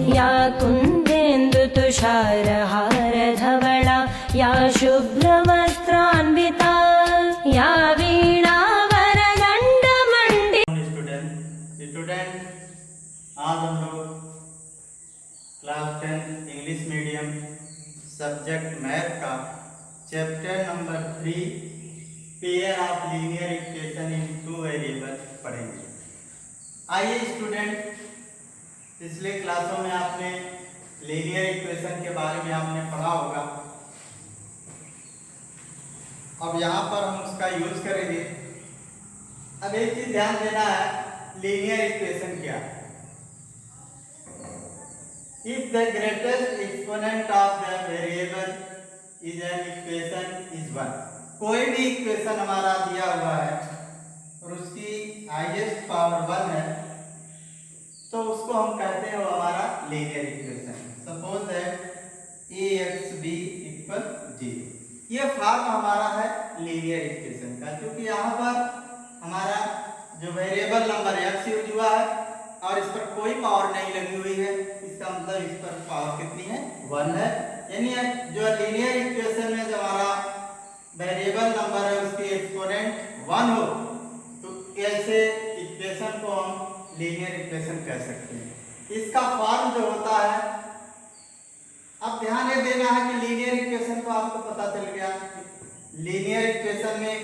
या कुन्देन्दु तुषारहार धवला या शुभ्रवस्त्रान्विता या वीणा वरदण्डमण्डिता। स्टूडेंट आज हम लोग class 10 English medium subject math का chapter number 3 pair of linear equation in two variable पढ़ेंगे। आइए स्टूडेंट, पिछले क्लासों में आपने लीनियर इक्वेशन के बारे में आपने पढ़ा होगा। अब यहाँ पर हम उसका यूज करेंगे। अब एक चीज ध्यान देना है, लीनियर इक्वेशन क्या है। If the greatest exponent of the variable is an equation is 1, कोई भी इक्वेशन हमारा दिया हुआ है और उसकी हाईएस्ट पावर 1 है तो उसको हम कहते हैं वो हमारा linear equation. Suppose that ax b equal 0, ये फॉर्म हमारा है लीनियर इक्वेशन का, क्योंकि यहाँ पर हमारा जो वेरिएबल नंबर x यूज हुआ है और इस पर कोई पावर नहीं लगी हुई है, इसका मतलब इस पर पावर कितनी है, 1 है। यानी जो लीनियर इक्वेशन में जो हमारा वेरिएबल नंबर है उसकी एक्सपोनेंट 1 हो तो ऐसे इक्वेशन को हम लीनियर इक्वेशन कह सकते हैं। इसका फॉर्म जो होता है, अब ध्यान ये देना है कि लीनियर इक्वेशन को आपको पता चल गया, लीनियर इक्वेशन में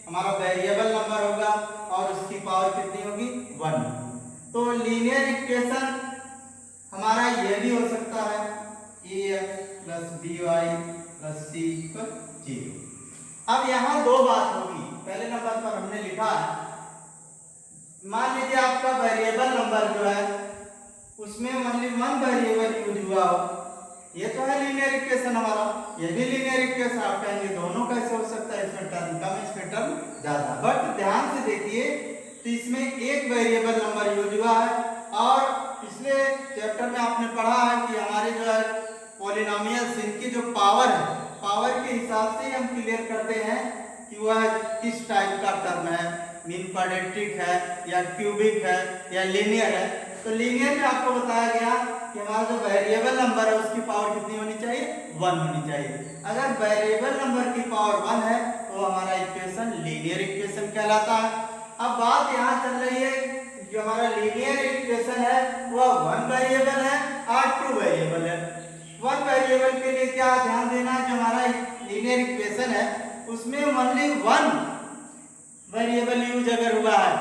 हमारा वेरिएबल नंबर होगा और उसकी पावर कितनी होगी, 1। तो लीनियर इक्वेशन हमारा ये भी हो सकता है ax plus by plus c equal 0। अब यहाँ दो बात होगी। पहले नंबर पर हमने लिखा है, मान लीजिए आपका वेरिएबल नंबर जो है उसमें ओनली 1 वेरिएबल यूज हुआ हो, ये तो है लीनियर इक्वेशन हमारा, ये भी लीनियर इक्वेशन। आप कहेंगे दोनों कैसे हो सकता है, इसमें टर्म कम इसमें टर्म ज्यादा। बट ध्यान से देखिए तो इसमें एक वेरिएबल नंबर यूज हुआ है और पिछले चैप्टर में आपने पढ़ा है कि हमारे जो है पॉलिनोमियल्स, इनकी जो पावर है, पावर के हिसाब से हम क्लियर करते हैं कि वह किस टाइप का टर्म है, मीन क्वाड्रेटिक है या क्यूबिक है या लीनियर है। तो लीनियर में आपको बताया गया कि हमारा जो वेरिएबल नंबर है उसकी पावर कितनी होनी चाहिए, 1 होनी चाहिए। अगर वेरिएबल नंबर की पावर 1 है तो हमारा इक्वेशन लीनियर इक्वेशन कहलाता है। अब बात यहाँ चल रही है, जो हमारा लीनियर इक्वेशन है वह 1 वेरिएबल है और 2 वेरिएबल है। 1 वेरिएबल के लिए क्या ध्यान देना है, जो हमारा लीनियर इक्वेशन है उसमें ओनली 1 वेरिएबल यूज अगर हुआ है,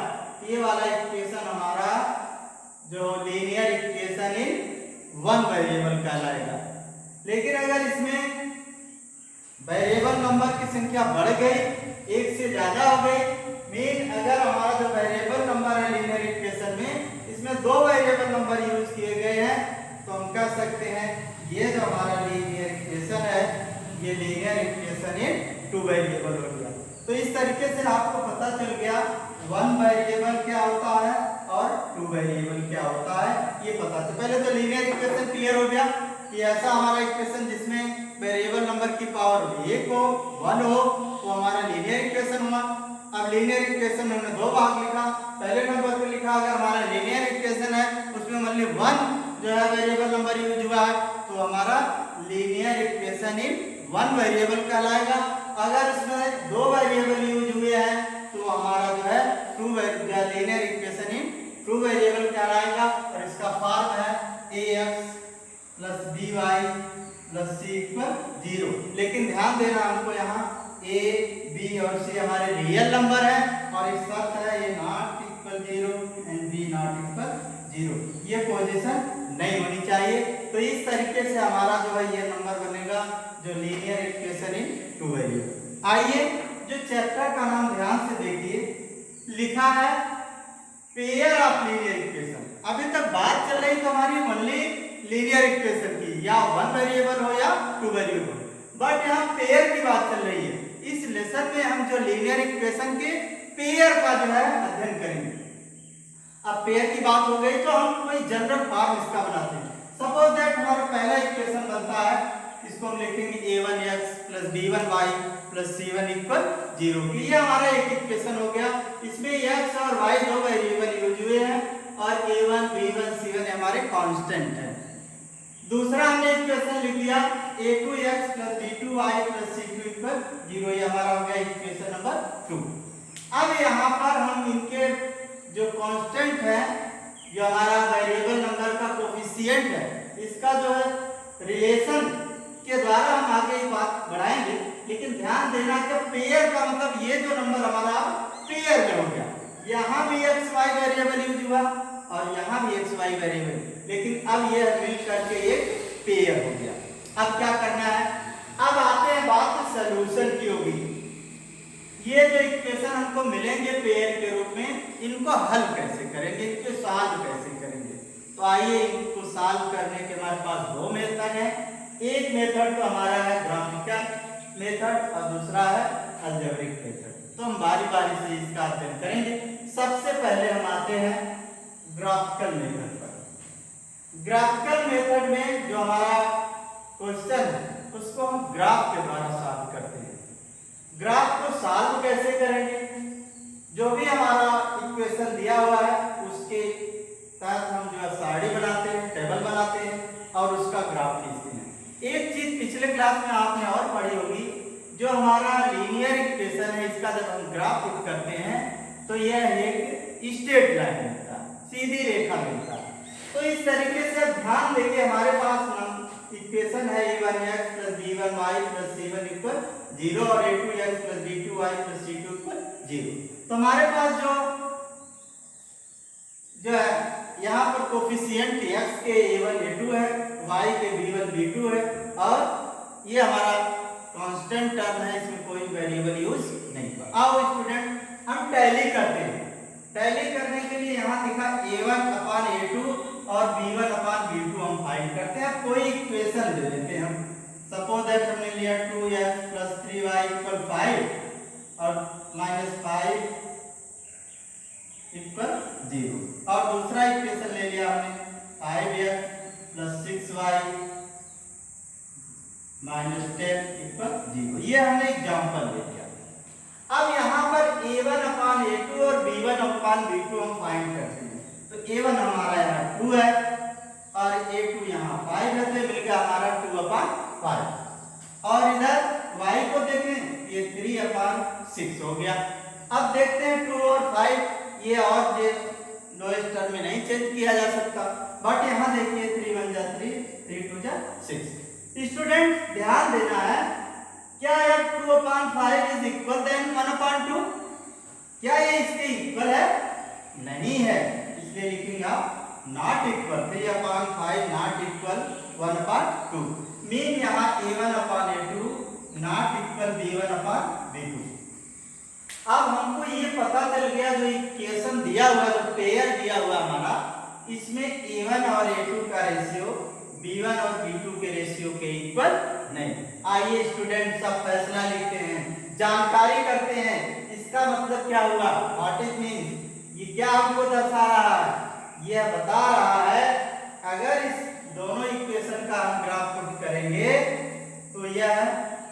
ये वाला इक्वेशन हमारा जो लीनियर इक्वेशन इन 1 वेरिएबल कहलाएगा। लेकिन अगर इसमें वेरिएबल नंबर की संख्या बढ़ गई, एक से ज्यादा हो गई, मीन अगर हमारा जो वेरिएबल नंबर है लीनियर इक्वेशन में इसमें 2 वेरिएबल नंबर यूज किए गए हैं, तो हम कह सकते हैं ये जो हमारा लीनियर इक्वेशन है ये लीनियर इक्वेशन इन 2 वेरिएबल हो गया। तो इस तरीके से आपको पता चल गया 1 वेरिएबल क्या होता है और 2 वेरिएबल क्या होता है, ये पता चल। पहले तो लीनियर इक्वेशन क्लियर हो गया कि ऐसा हमारा इक्वेशन जिसमें वेरिएबल नंबर की पावर 1 हो, 1 हो, वो हमारा लीनियर इक्वेशन हुआ। अब लीनियर इक्वेशन में हमने 2 भाग लिखा। पहले नंबर पे लिखा अगर हमारा लीनियर इक्वेशन है उसमें ओनली 1 जो है वेरिएबल नंबर यूज हुआ है तो हमारा लीनियर इक्वेशन इन 1 वेरिएबल कहलाएगा। अगर इसमें 2 वेरिएबल यूज हुए हैं तो हमारा जो है 2 लीनियर इक्वेशन इन 2 वेरिएबल कहलाएगा और इसका फॉर्म है ax plus by plus c equal 0। लेकिन ध्यान देना हमको यहाँ a b और c हमारे रियल नंबर है और इस शर्त है ये not equal 0 and b not equal 0, ये पोजीशन नहीं होनी चाहिए। तो इस तरीके से हमारा जो है ये नंबर बनेगा जो लीनियर इक्वेशन इन 2 वेरिएबल। आइए जो चैप्टर का नाम ध्यान से देखिए, लिखा है पेयर ऑफ लीनियर इक्वेशन। अभी तक बात चल रही तो हमारी ओनली लीनियर इक्वेशन की, या 1 वेरिएबल हो या 2 वेरिएबल, बट यहाँ पेयर की बात चल रही है। इस लेसन में हम जो लीनियर इक्वेशन के पेयर का जो है अध्ययन करेंगे। अब पेयर की बात हो गई तो हम कोई जनरल फॉर्म इसका बनाते हैं। सपोज दैट हमारा पहला इक्वेशन बनता है, इसको हम लिखेंगे a1x plus b1y plus c1 equal 0। ये हमारा एक इक्वेशन हो गया। इसमें x और y 2 वेरिएबल यूज हुए हैं और a1 b1 c1 हमारे कांस्टेंट है। दूसरा हमने इक्वेशन लिख लिया a2x + b2y + c2 = 0, ये हमारा हो गया इक्वेशन नंबर 2। अब यहाँ पर हम इनके जो कांस्टेंट है, जो हमारा वेरिएबल नंबर का कोफिशिएंट है, इसका जो है रिलेशन के द्वारा हम आगे बात बढ़ाएंगे। लेकिन ध्यान देना कि पेयर का मतलब ये जो नंबर हमारा पेयर में हो गया, यहाँ भी एक्स वाई वेरिएबल यूज हुआ और यहाँ भी एक्स वाई वेरिएबल, लेकिन अब ये मिल करके एक पेयर हो गया। अब क्या करना है, अब आते हैं बात सॉल्यूशन की होगी। ये जो इक्वेशन हमको मिलेंगे पेयर के रूप में, इनको हल कैसे करेंगे, इनको सॉल्व कैसे करेंगे। तो आइए इनको सॉल्व करने के हमारे पास दो मेथड है। एक मेथड तो हमारा है ग्राफिकल मेथड और दूसरा है अलजेब्रिक मेथड। तो हम बारी बारी से इसका अध्ययन करेंगे। सबसे पहले हम आते हैं ग्राफिकल मेथड पर। ग्राफिकल मेथड में जो हमारा क्वेश्चन है उसको हम ग्राफ के द्वारा सॉल्व करते हैं। ग्राफ को सॉल्व कैसे करेंगे, जो भी हमारा इक्वेशन दिया हुआ है उसके तहत हम जो है सारणी बनाते हैं, टेबल बनाते हैं और उसका ग्राफ खींचते हैं। एक चीज पिछले क्लास में आपने और पढ़ी होगी, जो हमारा लीनियर इक्वेशन है, इसका जब हम ग्राफ फिट करते हैं तो यह एक स्ट्रेट लाइन मिलता है, सीधी रेखा मिलता है। तो इस तरीके से ध्यान देंगे, हमारे पास इक्वेशन है a1x + b1y + c1 = 0 और a2x + b2y + c2 = 0। तो हमारे पास जो है यहाँ पर कोफिशिएंट x के a1 a2 है, y के b1 b2 है और ये हमारा कांस्टेंट टर्म है, इसमें कोई वेरिएबल यूज नहीं हुआ। आओ स्टूडेंट हम टैली करते हैं। टैली करने के लिए यहाँ लिखा a1/a2 और b1/b2 हम फाइंड करते हैं। कोई इक्वेशन ले लेते हैं हम। सपोज दैट हमने लिया 2x + 3y = 5 और -5 = 0 और दूसरा इक्वेशन ले लिया हमने 5x + 6y -10 = 0। ये हमने एग्जांपल ले लिया। अब यहाँ पर a1/a2 और b1/b2 हम फाइंड करते हैं। तो a1 हमारा यहाँ 2 है और a2 यहाँ 5 है, तो मिल गया हमारा 2/5। और इधर y को देखें, ये 3/6 हो गया। अब देखते हैं 2 और 5 ये और लोएस्ट टर्म में नहीं चेंज किया जा सकता, बट यहाँ देखिए 3 × 1 = 3, 3 × 2 = 6। स्टूडेंट ध्यान देना है, क्या यह 2/5 इज इक्वल देन 1/2? क्या ये इसके इक्वल है? नहीं है, इसलिए लिखेंगे आप not equal. 3/5 not equal 1/2, mean यहाँ a1/a2 नॉट इक्वल b1/b2। अब हमको ये पता चल गया, जो इक्वेशन दिया हुआ, जो पेयर दिया हुआ हमारा, इसमें a1 और a2 का रेशियो b1 और b2 के रेशियो के इक्वल नहीं। आइए स्टूडेंट सब फैसला लिखते हैं, जानकारी करते हैं। इसका मतलब क्या हुआ, व्हाट इट मींस, ये क्या हमको दर्शा रहा है? यह बता रहा है अगर इस दोनों इक्वेशन का हम ग्राफ पुट करेंगे तो यह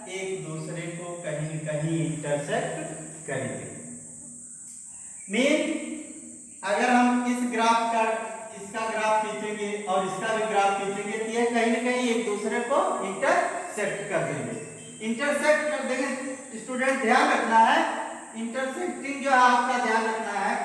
एक दूसरे को कहीं न कहीं इंटरसेक्ट करेंगे। मीन अगर हम इस ग्राफ का, इसका ग्राफ खींचेंगे और इसका भी ग्राफ खींचेंगे तो ये कहीं न कहीं एक दूसरे को इंटरसेक्ट कर देंगे। इंटरसेक्ट कर देंगे स्टूडेंट, ध्यान रखना है, इंटरसेक्टिंग जो है आपका ध्यान रखना है।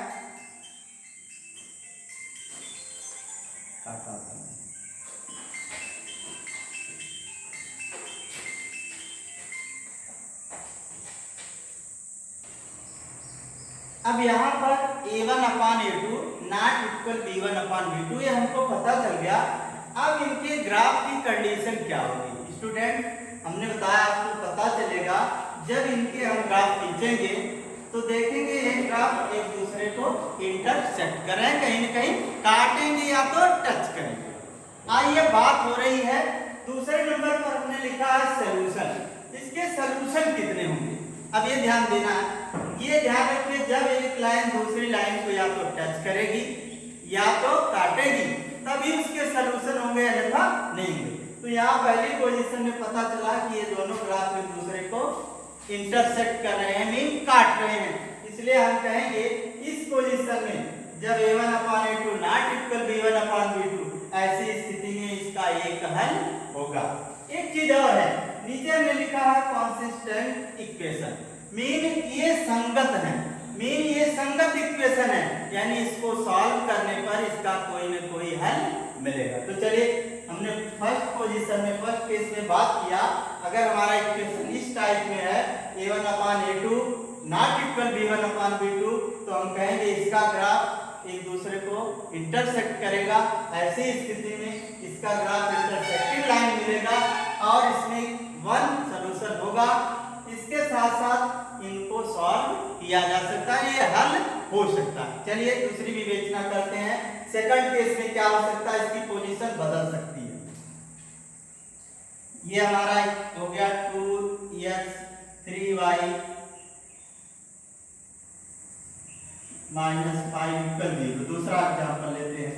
अब यहाँ पर a1/a2 नॉट इक्वल b1/b2, ये हमको पता चल गया। अब इनके ग्राफ की कंडीशन क्या होगी स्टूडेंट, हमने बताया आपको पता चलेगा जब इनके हम ग्राफ खींचेंगे तो देखेंगे ये ग्राफ एक दूसरे को इंटरसेक्ट कर रहे हैं, कहीं न कहीं काटेंगे या तो टच करेंगे। आइए बात हो रही है दूसरे नंबर पर, हमने लिखा है सॉल्यूशन। इसके सॉल्यूशन कितने होंगे, अब ये ध्यान देना है। ये ध्यान रखिए, जब एक लाइन दूसरी लाइन को या तो टच करेगी या तो काटेगी तभी उसके सॉल्यूशन होंगे, अन्यथा नहीं होंगे। तो यहाँ पहली पोजीशन में पता चला कि ये दोनों ग्राफ एक दूसरे को इंटरसेक्ट कर रहे हैं, मीन काट रहे हैं। इसलिए हम कहेंगे इस पोजीशन में जब a1/a2 नॉट इक्वल b1/b2, ऐसी स्थिति में इसका एक हल होगा। एक चीज और है, नीचे में लिखा है कंसिस्टेंट इक्वेशन, मीन ये संगत है, मीन ये संगत इक्वेशन है, यानी इसको सॉल्व करने पर इसका कोई न कोई हल मिलेगा। तो चलिए, हमने फर्स्ट पोजीशन में, फर्स्ट केस में बात किया, अगर हमारा इक्वेशन इस टाइप में है a1/a2 नॉट इक्वल b1/b2, तो हम कहेंगे इसका ग्राफ एक दूसरे को इंटरसेक्ट करेगा। ऐसी स्थिति में इसका ग्राफ इंटरसेक्टिंग लाइन मिलेगा और इसमें वन सॉल्यूशन होगा। इसके साथ साथ इनको सॉल्व किया जा सकता है, ये हल हो सकता है। चलिए दूसरी विवेचना करते हैं। सेकंड केस में क्या हो सकता है, इसकी पोजीशन बदल सकती है। ये हमारा हो गया 2x 3y -5 = 0। दूसरा एग्जांपल लेते हैं,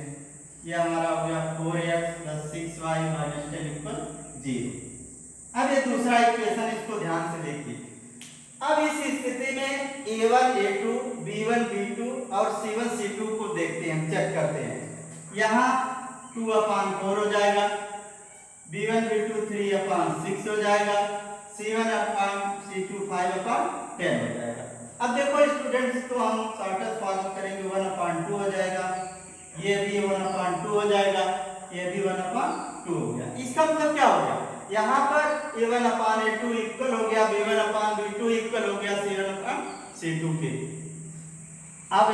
ये हमारा हो गया 4x + 6y - 10 = 0। अब ये दूसरा इक्वेशन, इसको ध्यान से देखिए। अब इस स्थिति में a1 a2 b1 b2 और c1 c2 को देखते हैं, चेक करते हैं। यहाँ 2/4 हो जाएगा, b1 b2 3/6 हो जाएगा, c1/c2 5/10 हो जाएगा। अब देखो स्टूडेंट्स, तो हम शॉर्टेस्ट फॉर्म करेंगे, 1/2 हो जाएगा, ये भी 1/2 हो जाएगा, ये भी 1/2 हो गया। इसका मतलब क्या हो गया, यहाँ पर a1/a2 इक्वल हो गया b1/b2 इक्वल हो गया c1/c2 के। अब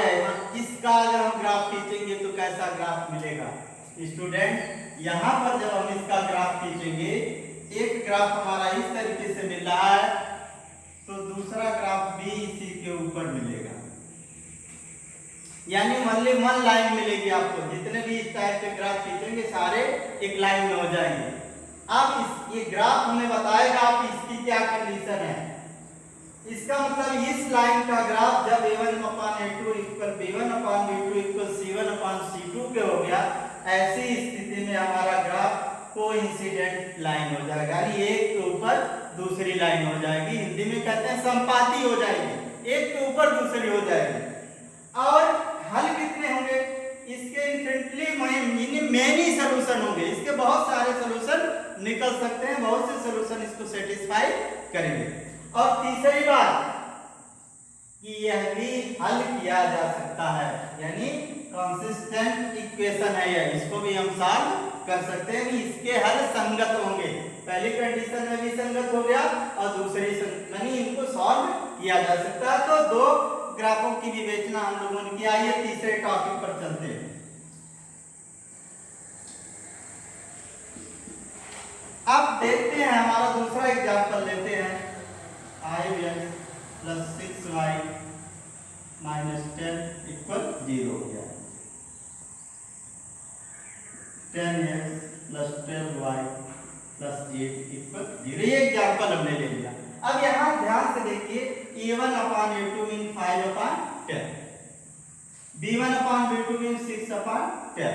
इसका अगर हम ग्राफ खींचेंगे तो कैसा ग्राफ मिलेगा स्टूडेंट, यहाँ पर जब हम इसका ग्राफ खींचेंगे, एक ग्राफ हमारा इस तरीके से मिल रहा है, तो दूसरा ग्राफ भी इसी के ऊपर मिलेगा, यानी ओनली वन लाइन मिलेगी आपको। जितने भी इस टाइप के ग्राफ खींचेंगे सारे एक लाइन में हो जाएंगे। अब ये ग्राफ हमें बताएगा आप इसकी क्या कंडीशन है। इसका मतलब इस लाइन का ग्राफ जब a1/a2 = b1/b2 = c1/c2 के हो गया, ऐसी स्थिति में हमारा ग्राफ कोइंसिडेंट लाइन हो जाएगा, यानी एक के ऊपर दूसरी लाइन हो जाएगी। हिंदी में कहते हैं संपाती हो जाएगी, एक के ऊपर दूसरी हो जाएगी। और हल कितने होंगे इसके, इन्फिनिटली मेनी सॉल्यूशन होंगे, इसके बहुत सारे सॉल्यूशन निकल सकते हैं, बहुत से सॉल्यूशन इसको सेटिस्फाई करेंगे। और तीसरी बात कि यह भी हल किया जा सकता है, यानी कंसिस्टेंट इक्वेशन है यह, इसको भी हम सॉल्व कर सकते हैं, इसके हल संगत होंगे। पहली कंडीशन में भी संगत हो गया और दूसरी यानी इनको सॉल्व किया जा सकता है। तो दो ग्राफों की विवेचना हम लोगों ने किया। ये तीसरे टॉपिक पर चलते हैं। अब देखते हैं, हमारा दूसरा एग्जांपल लेते हैं, 5x + 6y - 10 = 0 हो गया, 10x + 12y + 8 = 0। ये एग्जांपल हमने ले लिया। अब यहाँ ध्यान से देखिए, a1/a2 मीन 5/10, b1/b2 मीन 6/10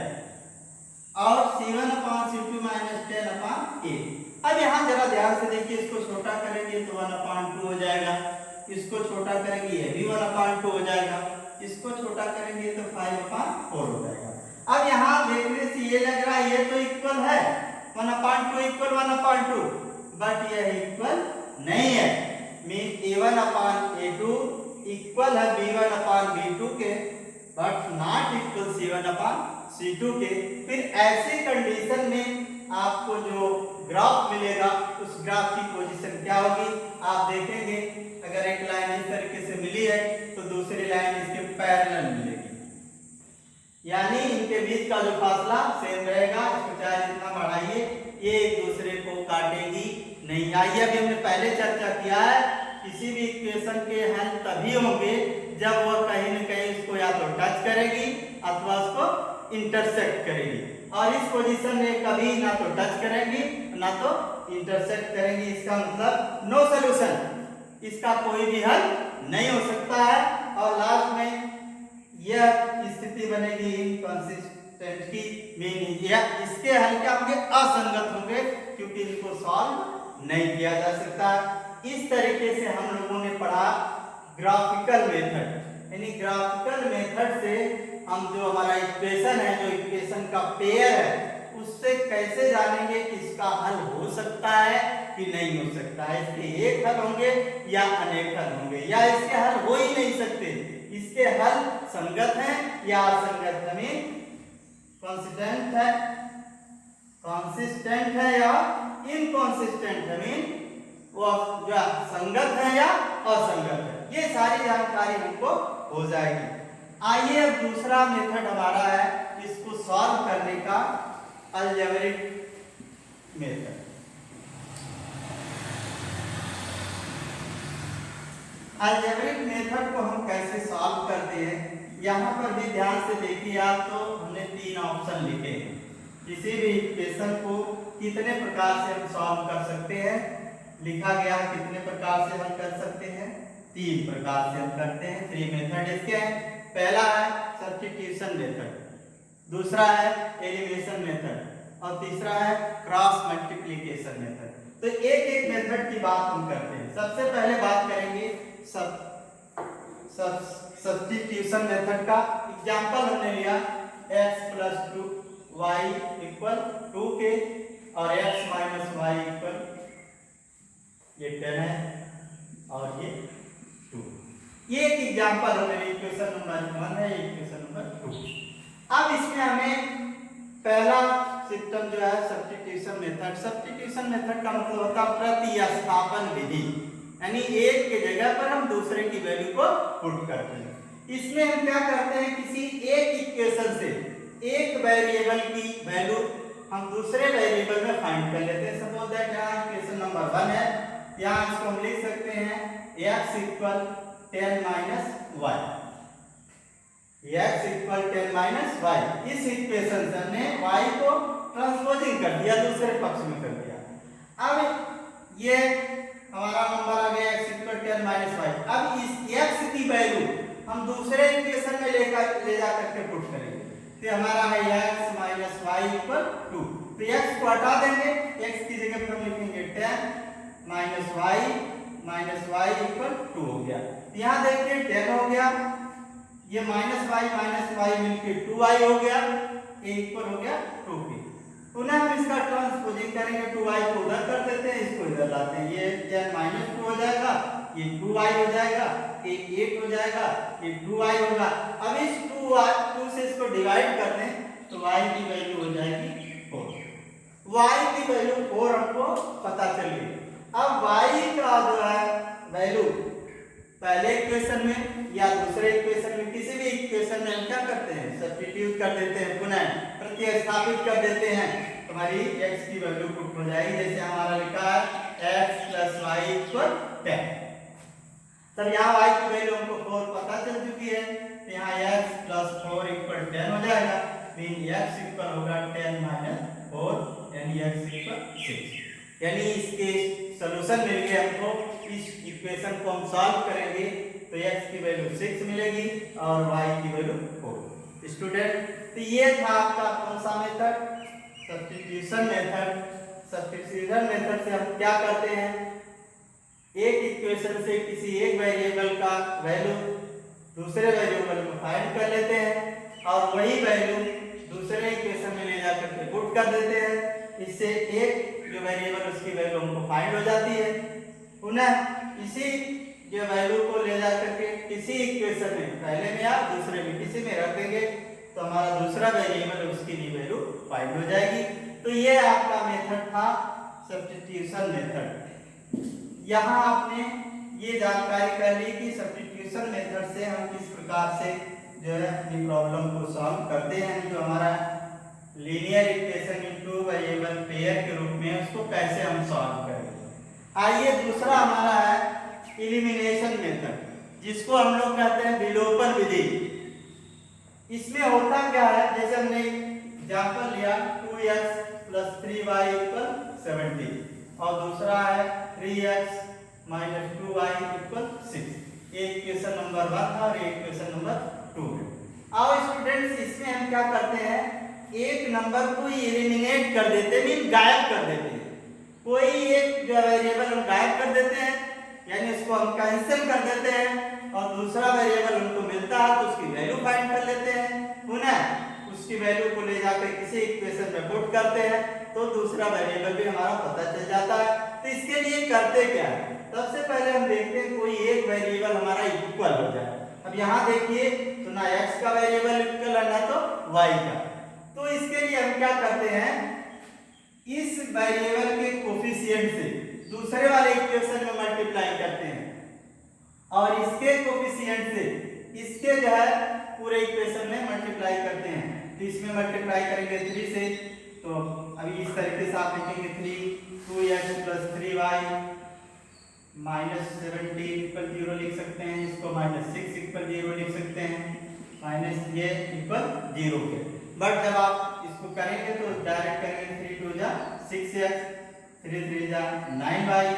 और c1/c2 - 10/8। अब यहाँ जरा ध्यान से देखिए, इसको छोटा करेंगे तो 1/2 हो जाएगा, इसको छोटा करेंगे ये भी 1/2 हो जाएगा, इसको छोटा करेंगे तो 5/4 हो जाएगा। अब यहाँ देखने से ये लग रहा है ये तो इक्वल है, 1/2 = 1/2, बट यह इक्वल नहीं है। मीन a1/a2 इक्वल है b1/b2 के, बट नॉट इक्वल c1/c2 के। फिर ऐसी कंडीशन में आपको जो ग्राफ मिलेगा, उस ग्राफ की पोजीशन क्या होगी आप देखेंगे। अगर एक लाइन इस तरीके से मिली है तो दूसरी लाइन इसके पैरेलल मिलेगी, यानी इनके बीच का जो फासला सेम रहेगा, इसको चाहे जितना बढ़ाइए ये एक दूसरे को काटेगी नहीं। आइए, अभी हमने पहले चर्चा किया है, किसी भी इक्वेशन के हल तभी होंगे जब वह कहीं न कहीं इसको या तो टच करेगी अथवा उसको इंटरसेक्ट करेगी, और इस पोजीशन में कभी ना तो टच करेगी ना तो इंटरसेक्ट करेंगी। इसका मतलब नो सॉल्यूशन, इसका कोई भी हल नहीं हो सकता है, और लास्ट में यह स्थिति बनेगी इनकंसिस्टेंट की, मीनिंग यह इसके हल क्या होंगे, असंगत होंगे, क्योंकि इनको सॉल्व नहीं किया जा सकता। इस तरीके से हम लोगों ने पढ़ा ग्राफिकल मेथड, यानी ग्राफिकल मेथड से हम जो हमारा इक्वेशन है, जो इक्वेशन का पेयर है, उससे कैसे जानेंगे कि इसका हल हो सकता है कि नहीं हो सकता है, इसके एक हल होंगे या अनेक हल होंगे, या इसके हल हो ही नहीं सकते, इसके हल संगत हैं या असंगत है, कंसिस्टेंट है या इनकंसिस्टेंट है, मीन वो जो संगत है या असंगत है, ये सारी जानकारी हमको हो जाएगी। आइए अब दूसरा मेथड हमारा है इसको सॉल्व करने का, अलजेब्रिक मेथड। अलजेब्रिक मेथड को हम कैसे सॉल्व करते हैं, यहाँ पर भी ध्यान से देखिए आप, तो हमने 3 ऑप्शन लिखे हैं। किसी भी इक्वेशन को कितने प्रकार से हम सॉल्व कर सकते हैं, लिखा गया है कितने प्रकार से हम कर सकते हैं, 3 प्रकार से हम करते हैं। 3 मेथड इसके हैं। पहला है सब्स्टिट्यूशन मेथड, दूसरा है एलिमिनेशन मेथड और तीसरा है क्रॉस मल्टीप्लिकेशन मेथड। तो एक एक मेथड की बात हम करते हैं। सबसे पहले बात करेंगे सब्स्टिट्यूशन मेथड का। एग्जांपल हमने लिया x + 2y = 2 के और x - y ये 10 है और ये 2। ये एक एग्जांपल हमने लिया, इक्वेशन नंबर 1 है, इक्वेशन नंबर 2। अब इसमें हमें पहला सिस्टम जो है सब्स्टिट्यूशन मेथड। सब्स्टिट्यूशन मेथड का मतलब होता है प्रतिस्थापन विधि, यानी एक के जगह पर हम दूसरे की वैल्यू को पुट करते हैं। इसमें हम क्या करते हैं, किसी एक इक्वेशन से एक वेरिएबल की वैल्यू हम दूसरे वेरिएबल में फाइंड कर लेते हैं। सपोज दैट यहाँ इक्वेशन नंबर 1 है, यहाँ इसको हम लिख सकते हैं x = 10 - y, x = 10 - y। इस इक्वेशन से हमने y को ट्रांसपोजिंग कर दिया, दूसरे पक्ष में कर दिया। अब ये हमारा नंबर आ गया x = 10 - y। अब इस x की वैल्यू हम दूसरे इक्वेशन में ले जा करके पुट करेंगे, तो हमारा है x - y = 2। तो x को हटा देंगे, x की जगह पर हम लिखेंगे 10 - y = 2 हो गया। यहाँ देखिए 10 हो गया, ये -y मिलके 2y हो गया, ये इक्वल हो गया 2 के। पुनः हम इसका ट्रांसपोजिंग करेंगे, 2y को उधर कर देते हैं, इसको इधर लाते हैं, ये 10 - 2 हो जाएगा, ये 2y हो जाएगा, ये 8 हो जाएगा, ये 2y होगा। अब इस 2 से इसको डिवाइड कर दें तो y की वैल्यू हो जाएगी 4। y की वैल्यू 4 हमको पता चल गई। अब y का जो है वैल्यू पहले इक्वेशन में या दूसरे इक्वेशन में, किसी भी इक्वेशन में हम क्या करते हैं, सब्स्टिट्यूट कर देते हैं, पुनः प्रतिस्थापित कर देते हैं, हमारी x की वैल्यू पुट हो जाएगी। जैसे हमारा लिखा है x + y = 10। तब यहाँ y की वैल्यू हमको 4 पता चल चुकी है, तो यहाँ x + 4 = 10 हो जाएगा, मीन x इक्वल होगा 10 - 4 यानी x = 6। यानी इसके सॉल्यूशन मिल गए हमको। इस इक्वेशन को हम सॉल्व करेंगे तो x की वैल्यू 6 मिलेगी और y की वैल्यू 4। स्टूडेंट, तो ये था आपका कौन सा method, substitution method. Substitution method से हम क्या करते हैं, एक इक्वेशन से किसी एक वेरिएबल का वैल्यू दूसरे वेरिएबल में फाइंड कर लेते हैं और वही वैल्यू दूसरे इक्वेशन में ले जाकर के पुट कर देते हैं। इससे एक जो वेरिएबल उसकी वैल्यू हमको फाइंड हो जाती है। पुनः इसी जो वैल्यू को ले जाकर के किसी इक्वेशन में, पहले में या दूसरे में, किसी में रख देंगे तो हमारा दूसरा वेरिएबल उसकी भी वैल्यू फाइंड हो जाएगी। तो ये आपका मेथड था सब्स्टिट्यूशन मेथड। यहाँ आपने ये जानकारी कर ली कि सब्स्टिट्यूशन मेथड से हम किस प्रकार से जो है अपनी प्रॉब्लम को सॉल्व करते हैं, जो हमारा linear equation into variable pair के रूप में, उसको कैसे हम सॉल्व करेंगे। आइए दूसरा हमारा है एलिमिनेशन मेथड, जिसको हम लोग कहते हैं विलोपन विधि। इसमें होता क्या है, जैसे हमने एग्जांपल लिया 2x + 3y = 70 और दूसरा है 3x - 2y = 6। एक इक्वेशन नंबर 1 और एक इक्वेशन नंबर 2 है। अब स्टूडेंट्स, इसमें हम क्या करते हैं, एक नंबर को एलिमिनेट कर देते हैं, मीन गायब कर देते हैं। कोई एक जो वेरिएबल हम गायब कर देते हैं, यानी उसको हम कैंसिल कर देते हैं और दूसरा वेरिएबल उनको मिलता है तो उसकी वैल्यू फाइंड कर लेते हैं। पुनः उस उसकी वैल्यू को ले जाकर किसी इक्वेशन में पुट करते हैं तो दूसरा वेरिएबल भी हमारा पता चल जाता है। तो इसके लिए करते क्या है, सबसे पहले हम देखते हैं कोई एक वेरिएबल हमारा इक्वल हो जाए। अब यहाँ देखिए तो ना x का वेरिएबल इक्वल है ना तो y का, तो इसके लिए हम क्या करते हैं, इस वेरिएबल के कोफिशिएंट से दूसरे वाले इक्वेशन में मल्टीप्लाई करते हैं और इसके कोफिशिएंट से इसके जो है पूरे इक्वेशन में मल्टीप्लाई करते हैं। तो इसमें मल्टीप्लाई करेंगे 3 से, तो अभी इस तरीके से आप लिखेंगे 3 2x + 3y -17 = 0 लिख सकते हैं, इसको -6 = 0 लिख सकते हैं, माइनस ये इक्वल 0 के। बट जब आप इसको करेंगे तो डायरेक्ट करेंगे 3 2 जा 6x 3 3 जा 9y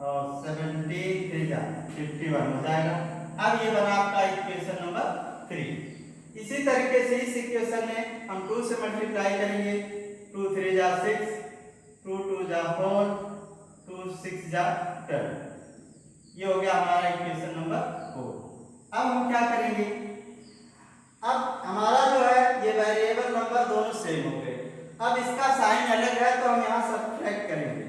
और 17 3 जा 51 हो जाएगा। अब ये बना आपका इक्वेशन नंबर 3। इसी तरीके से इस इक्वेशन में हम 2 से मल्टीप्लाई करेंगे, 2 3 जा 6 2 2 जा 4 2 6 जा 12, ये हो गया हमारा इक्वेशन नंबर 4। अब हम क्या करेंगे, अब हमारा जो है ये वेरिएबल नंबर दोनों सेम हो गए। अब इसका साइन अलग है तो हम यहाँ सब्ट्रैक्ट करेंगे,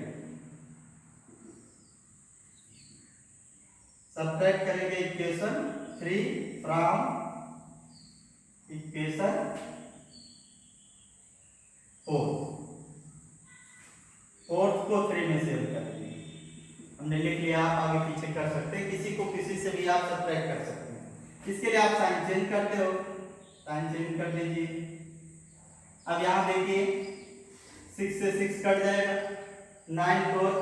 सब्ट्रैक्ट करेंगे इक्वेशन 3 फ्रॉम इक्वेशन 4, फोर्थ को 3 में सेव करेंगे। हमने लिख लिया, आप आगे पीछे कर सकते हैं, किसी को किसी से भी आप सब्ट्रैक्ट कर सकते हैं। इसके लिए आप साइन चेंज करते हो, साइन चेंज कर दीजिए। अब यहाँ देखिए 6 से 6 कट जाएगा, 9 4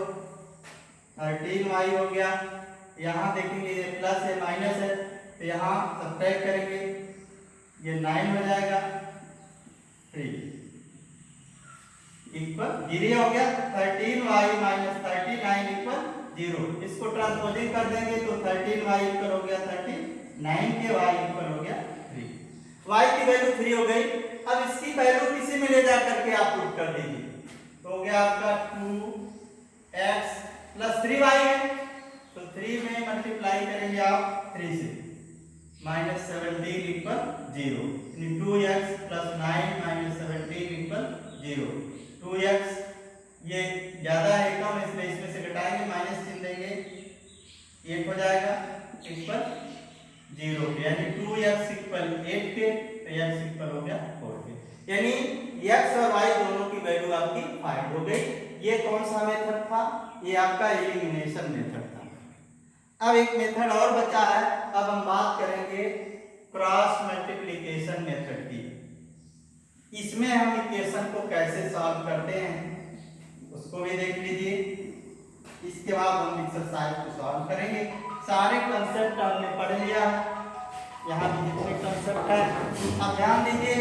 13y हो गया। यहाँ देखेंगे ये प्लस है माइनस है, तो यहाँ सब्ट्रैक्ट करेंगे, ये 9 हो जाएगा 3 इक्वल 0 हो गया। 13y - 39 इक्वल 0, इसको ट्रांसपोजिंग कर देंगे तो 13y इक्वल हो गया 39 के y इक्वल हो गया 3। y की वैल्यू 3 हो गई। अब इसकी वैल्यू किसी में ले जा करके आप पुट कर दीजिए, तो हो गया आपका 2x + 3y है, तो 3 में मल्टीप्लाई करेंगे आप 3 से, -17 इक्वल 0, 2x + 9 - 17 इक्वल 0। 2x ये ज्यादा है कम, इसलिए इसमें से घटाएंगे, माइनस चिन्ह देंगे, 1 हो जाएगा इक्वल 0 के, यानी 2x इक्वल 8 के, तो x इक्वल हो गया 4 के, यानी x और y दोनों की वैल्यू आपकी फाइंड हो गई। ये कौन सा मेथड था, ये आपका एलिमिनेशन मेथड था। अब एक मेथड और बचा है, अब हम बात करेंगे क्रॉस मल्टीप्लिकेशन मेथड की। इसमें हम इक्वेशन को कैसे सॉल्व करते हैं उसको भी देख लीजिए। इसके बाद हम एक्सरसाइज को सॉल्व करेंगे। सारे कंसेप्ट हमने पढ़ लिया, यहाँ भी जितने कंसेप्ट है। अब ध्यान दीजिए,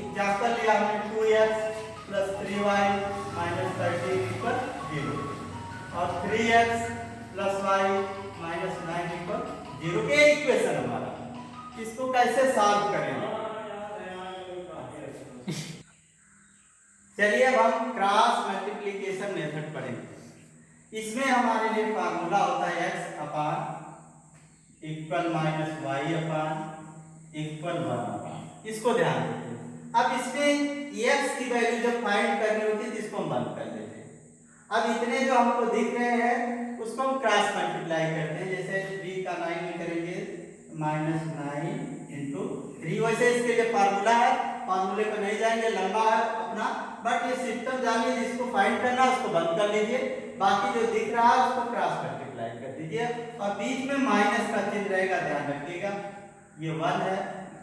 एग्जाम्पल लिया हमने 2x + 3y - 13 इक्वल 0 और 3x + y - 9 इक्वल 0 के इक्वेशन हमारा। इसको कैसे सॉल्व करेंगे, चलिए अब हम क्रॉस मल्टीप्लिकेशन मेथड पढ़ेंगे। इसमें हमारे लिए फार्मूला होता है x अपान इक्वल -y अपान इक्वल 1 इसको ध्यान रखिए। अब इसमें x की वैल्यू जब फाइंड करनी होती है तो इसको हम बंद कर लेते हैं। अब इतने जो हमको दिख रहे हैं उसको हम क्रॉस मल्टीप्लाई करते हैं, जैसे 3 का 9 में करेंगे -9 × 3। वैसे इसके लिए फार्मूला है, फार्मूले पर नहीं जाएंगे, लंबा है अपना, बट ये सिस्टम जानिए, जिसको फाइंड करना है उसको बंद कर लीजिए, बाकी जो दिख रहा है उसको क्रॉस मल्टीप्लाई कर दीजिए और बीच में माइनस का चिन्ह रहेगा, ध्यान रखिएगा। ये 1 है,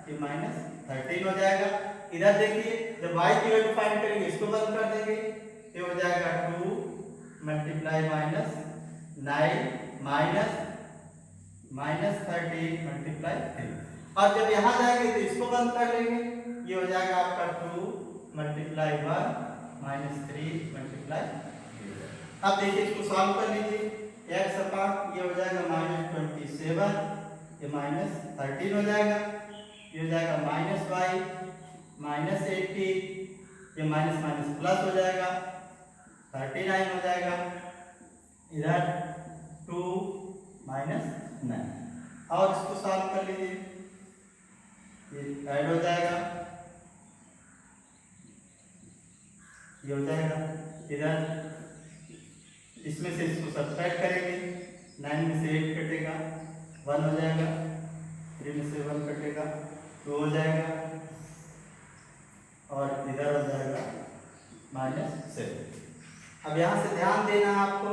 ये -13 हो जाएगा। इधर देखिए, जब y की वैल्यू फाइंड करेंगे इसको बंद कर देंगे, ये हो जाएगा 2 × -9 -13 × 3। और जब यहाँ जाएंगे तो इसको बंद कर लेंगे, ये हो जाएगा आपका 2 × 1 -3 × 0। अब देखिए इसको सॉल्व कर लीजिए, x अपान ये हो जाएगा -27, ये -13 हो जाएगा, ये हो जाएगा -y -80, ये माइनस माइनस प्लस हो जाएगा 39 हो जाएगा, इधर 2 -9 और इसको सॉल्व कर लीजिए, ये ऐड हो जाएगा ये हो जाएगा। इधर इसमें से इसको सब्ट्रैक्ट करेंगे, 9 में से 8 कटेगा 1 हो जाएगा, 3 में से 1 कटेगा 2 हो जाएगा, और इधर हो जाएगा -7। अब यहाँ से ध्यान देना है आपको,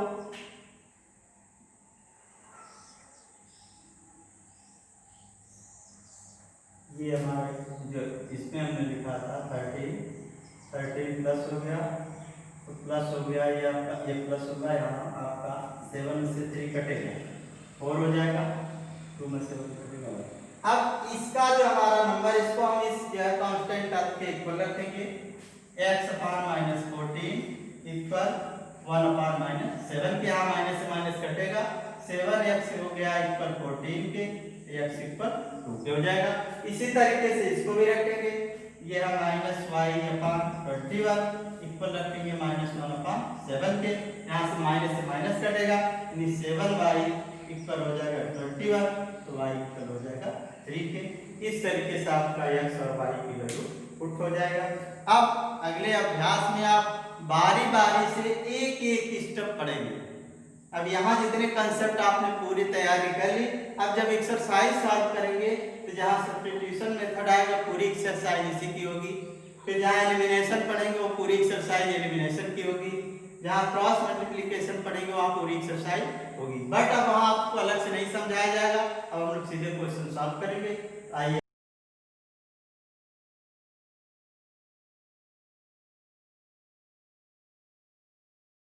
ये हमारे जो इसमें हमने लिखा था 13 प्लस हो गया, तो प्लस हो गया, ये आपका ये प्लस होगा, यहाँ आपका 7 में से 3 कटेगा 4 हो जाएगा, 2 में से 1 कटेगा 1। अब इसका जो हमारा नंबर, इसको हम इस कांस्टेंट टर्म के इक्वल रखेंगे, x अपान -14 इक्वल 1 अपान -7 के, यहाँ माइनस से माइनस कटेगा, 7x हो गया इक्वल 14 के, x इक्वल 2 के हो जाएगा। इसी तरीके से इसको भी रखेंगे, ये हम -y अपान 21 इक्वल रखेंगे -1 अपान 7 के, यहाँ से माइनस कटेगा, यानी 7y इक्वल हो जाएगा 21, तो y इक्वल हो जाएगा 3 के। इस तरीके से आपका x और y की वैल्यू पुट हो जाएगा। अब अगले अभ्यास में आप बारी बारी से एक एक स्टेप पढ़ेंगे। अब यहाँ जितने कंसेप्ट आपने पूरी तैयारी कर ली, अब जब एक्सरसाइज सॉल्व करेंगे तो जहाँ सब्स्टिट्यूशन मेथड आएगा पूरी एक्सरसाइज इसी की होगी, फिर जहाँ एलिमिनेशन पढ़ेंगे वो पूरी एक्सरसाइज एलिमिनेशन की होगी, जहाँ क्रॉस मल्टीप्लिकेशन पढ़ेंगे वहाँ पूरी एक्सरसाइज होगी। बट अब वहाँ आपको अलग से नहीं समझाया जाएगा, अब हम लोग सीधे क्वेश्चन सॉल्व करेंगे। आइए।